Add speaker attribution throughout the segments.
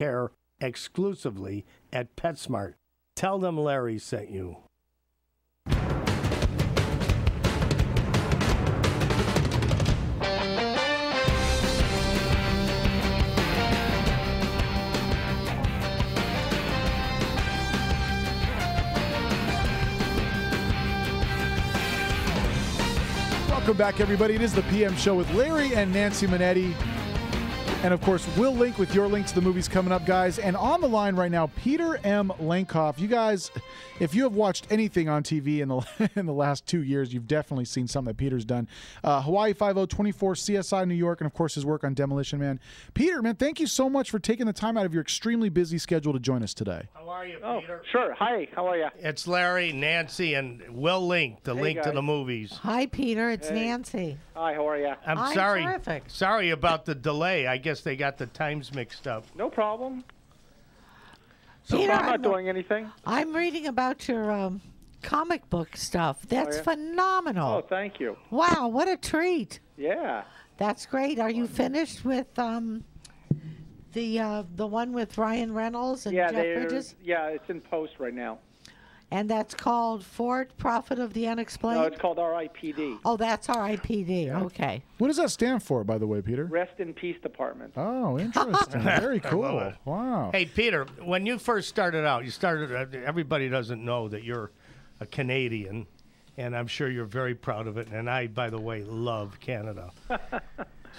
Speaker 1: care exclusively at PetSmart. Tell them Larry sent you.
Speaker 2: Welcome back, everybody. It is the PM Show with Larry and Nancy Manetti. And, of course, we'll link with your link to the movies coming up, guys. And on the line right now, Peter M. Lenkoff. You guys, if you have watched anything on TV in the last 2 years, you've definitely seen something that Peter's done. Hawaii Five-0, 24, CSI New York, and, of course, his work on Demolition Man. Peter, man, thank you so much for taking the time out of your extremely busy schedule to join us today.
Speaker 1: How are you, Peter?
Speaker 3: Sure. Hi, how are you?
Speaker 1: It's Larry, Nancy, and we'll link the link to the movies.
Speaker 4: Hi, Peter. It's Nancy.
Speaker 3: Hi, how are you?
Speaker 1: I'm sorry.
Speaker 4: Terrific.
Speaker 1: Sorry about the delay. I guess they got the times mixed up.
Speaker 3: No problem.
Speaker 4: Peter,
Speaker 3: I'm not doing anything.
Speaker 4: I'm reading about your comic book stuff. That's phenomenal.
Speaker 3: Oh, thank you.
Speaker 4: Wow, what a treat.
Speaker 3: Yeah.
Speaker 4: That's great. Are you finished with the one with Ryan Reynolds and Jeff Bridges?
Speaker 3: Yeah, it's in post right now.
Speaker 4: And that's called Fort Prophet of the Unexplained?
Speaker 3: No, it's called R.I.P.D.
Speaker 4: Oh, that's R.I.P.D. Okay.
Speaker 2: What does that stand for, by the way, Peter?
Speaker 3: Rest in Peace Department.
Speaker 2: Oh, interesting. Very cool. Wow.
Speaker 1: Hey, Peter, when you first started out, everybody doesn't know that you're a Canadian, and I'm sure you're very proud of it. And I, by the way, love Canada.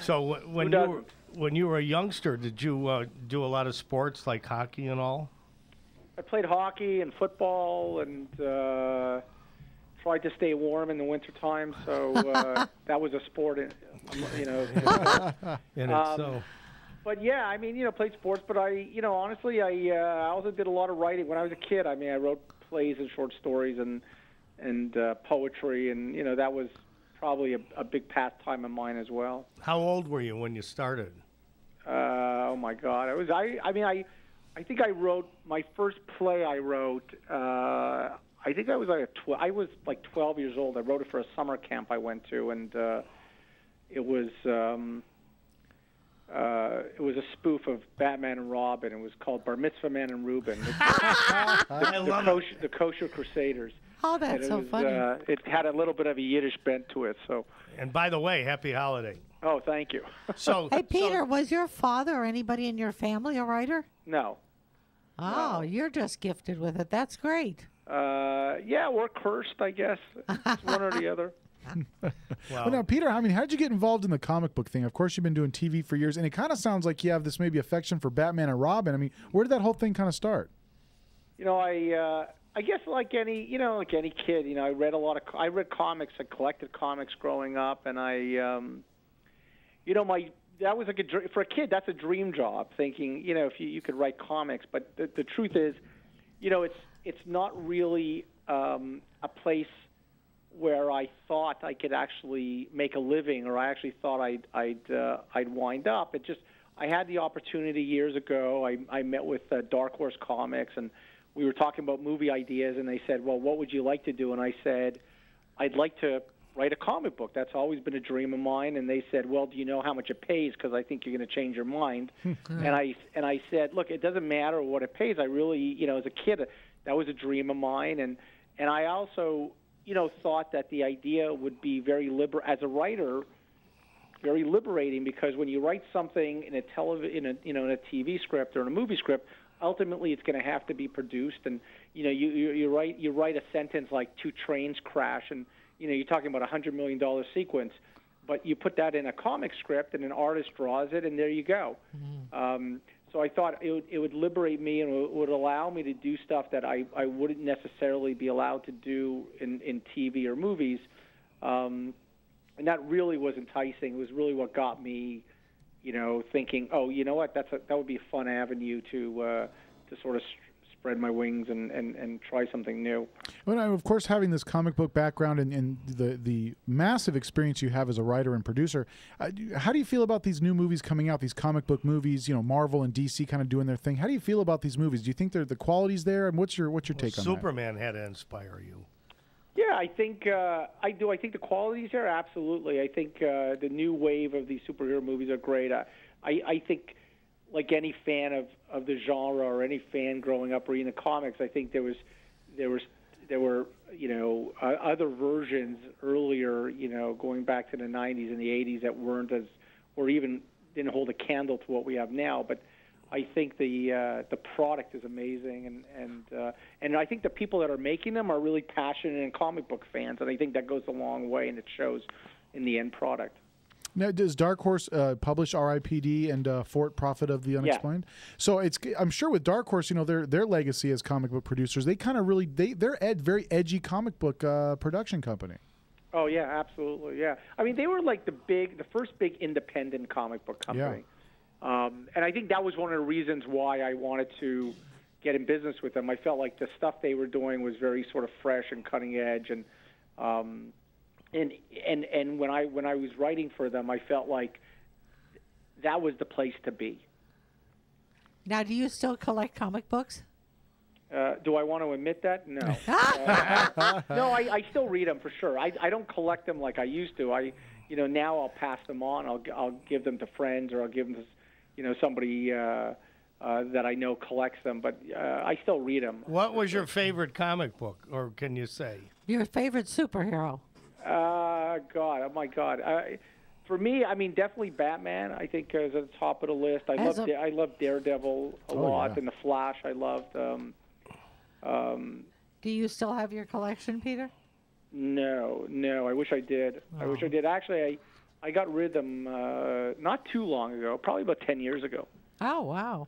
Speaker 1: So when you were a youngster, did you do a lot of sports like hockey and all?
Speaker 3: I played hockey and football and tried to stay warm in the wintertime, so that was a sport, But yeah, I mean, played sports, but honestly, I also did a lot of writing when I was a kid. I mean, I wrote plays and short stories and poetry, and that was probably a big pastime of mine as well.
Speaker 1: How old were you when you started?
Speaker 3: Oh my God, I think I wrote my first play. I wrote. I think I was I was like 12 years old. I wrote it for a summer camp I went to, and it was a spoof of Batman and Robin. It was called Bar Mitzvah Man and Reuben. The Kosher Crusaders.
Speaker 4: Oh, that's so funny.
Speaker 3: It had a little bit of a Yiddish bent to it. So.
Speaker 1: And by the way, happy holiday.
Speaker 3: Oh, thank you.
Speaker 4: Hey, Peter, was your father or anybody in your family a writer?
Speaker 3: No.
Speaker 4: Oh, you're just gifted with it. That's great.
Speaker 3: Yeah, we're cursed, I guess. It's one or the other.
Speaker 2: Wow. Well, now, Peter, how did you get involved in the comic book thing? Of course, you've been doing TV for years, and it kind of sounds like you have this maybe affection for Batman and Robin. I mean, where did that whole thing kind of start?
Speaker 3: I guess like any kid, I read I read comics. I collected comics growing up, and that was like for a kid, that's a dream job, thinking, if you could write comics. But the truth is, it's not really a place where I thought I could actually make a living, or I actually thought I'd wind up. I had the opportunity years ago. I met with Dark Horse Comics, and we were talking about movie ideas, and they said, well, what would you like to do? And I said, I'd like to write a comic book. That's always been a dream of mine. And they said, well, do you know how much it pays? Because I think you're going to change your mind. and I said, look, it doesn't matter what it pays. I really, as a kid, that was a dream of mine. And I also, thought that the idea would be as a writer, very liberating, because when you write something in a TV script or in a movie script, ultimately it's going to have to be produced. And you write a sentence like two trains crash, and you're talking about $100 million sequence, but you put that in a comic script and an artist draws it, and there you go. Mm-hmm. So I thought it would liberate me, and it would allow me to do stuff that I wouldn't necessarily be allowed to do in TV or movies. And that really was enticing. It was really what got me, thinking, oh, you know what, that would be a fun avenue to sort of spread my wings and try something new.
Speaker 2: Well, of course, having this comic book background and the massive experience you have as a writer and producer, how do you feel about these new movies coming out, these comic book movies, Marvel and DC kind of doing their thing? How do you feel about these movies? Do you think the quality's there? And what's your take on that?
Speaker 1: Superman had to inspire you.
Speaker 3: Yeah, I think I do. I think the quality's there, absolutely. I think the new wave of these superhero movies are great. I think like any fan of the genre or any fan growing up reading the comics, I think there were other versions earlier, going back to the 90s and the 80s that weren't as, or even didn't hold a candle to what we have now. But I think the product is amazing, and I think the people that are making them are really passionate and comic book fans, and I think that goes a long way, and it shows in the end product.
Speaker 2: Now, does Dark Horse publish R.I.P.D. and Fort Prophet of the Unexplained? Yeah. So I'm sure with Dark Horse, their legacy as comic book producers, they kind of really they're very edgy comic book production company.
Speaker 3: Oh yeah, absolutely, yeah. I mean, they were like the first big independent comic book company, and I think that was one of the reasons why I wanted to get in business with them. I felt like the stuff they were doing was very sort of fresh and cutting edge, and when I was writing for them, I felt like that was the place to be.
Speaker 4: Now, do you still collect comic books?
Speaker 3: Do I want to admit that? No. No, I still read them for sure. I don't collect them like I used to. Now I'll pass them on. I'll give them to friends, or I'll give them to somebody that I know collects them. But I still read them.
Speaker 1: What was your favorite comic book, or can you say
Speaker 4: your favorite superhero?
Speaker 3: God, oh my God. For me, I mean, definitely Batman. I think is at the top of the list. I love Daredevil a lot, and the Flash. I loved.
Speaker 4: Do you still have your collection, Peter?
Speaker 3: No. I wish I did. Oh. I wish I did. Actually, I got rid of them not too long ago, probably about 10 years ago.
Speaker 4: Oh, wow.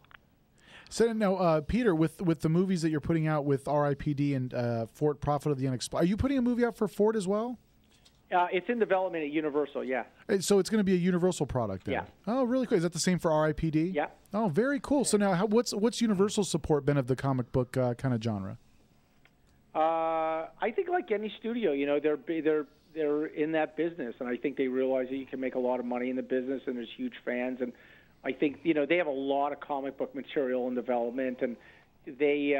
Speaker 2: So now, Peter, with the movies that you're putting out with R.I.P.D. and Fort Prophet of the Unexplained, are you putting a movie out for Fort as well?
Speaker 3: It's in development at Universal, yeah.
Speaker 2: So it's going to be a Universal product then?
Speaker 3: Yeah.
Speaker 2: Oh, really cool. Is that the same for R.I.P.D.?
Speaker 3: Yeah.
Speaker 2: Oh, very cool. So now, what's Universal's support been of the comic book kind of genre?
Speaker 3: I think like any studio, they're in that business, and I think they realize that you can make a lot of money in the business, and there's huge fans, and I think they have a lot of comic book material in development, and they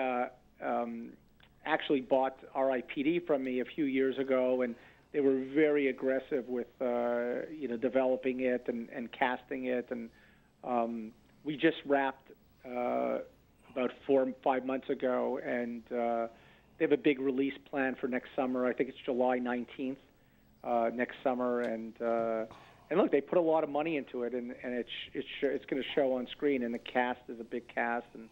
Speaker 3: actually bought R.I.P.D. from me a few years ago, and they were very aggressive with developing it and casting it, and we just wrapped about 4 or 5 months ago, and they have a big release plan for next summer. I think it's July 19th next summer, and look, they put a lot of money into it, and it's going to show on screen, and the cast is a big cast, and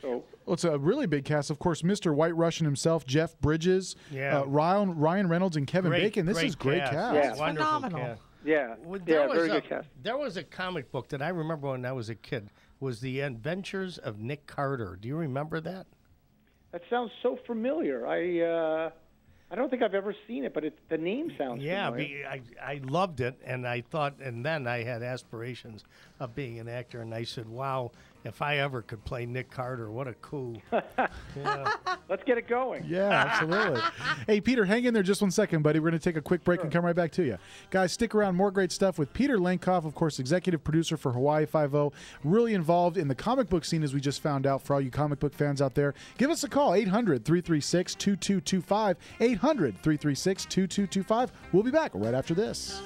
Speaker 3: so.
Speaker 2: Well, it's a really big cast, of course. Mr. White Russian himself, Jeff Bridges, Ryan Reynolds, and Kevin Bacon. This is great cast.
Speaker 3: Yeah,
Speaker 4: it's phenomenal.
Speaker 1: Cast.
Speaker 3: Yeah, very good cast.
Speaker 1: There was a comic book that I remember when I was a kid. Was The Adventures of Nick Carter. Do you remember that?
Speaker 3: That sounds so familiar. I don't think I've ever seen it, but the name sounds familiar.
Speaker 1: Yeah, I loved it, and I thought, and then I had aspirations of being an actor, and I said, wow, if I ever could play Nick Carter, what a coup. Yeah.
Speaker 3: Let's get it going.
Speaker 2: Yeah, absolutely. Hey, Peter, hang in there just 1 second, buddy. We're going to take a quick break and come right back to you. Guys, stick around. More great stuff with Peter Lenkov, of course, executive producer for Hawaii Five-0, really involved in the comic book scene, as we just found out, for all you comic book fans out there. Give us a call, 800-336-2225, 800-336-2225. We'll be back right after this.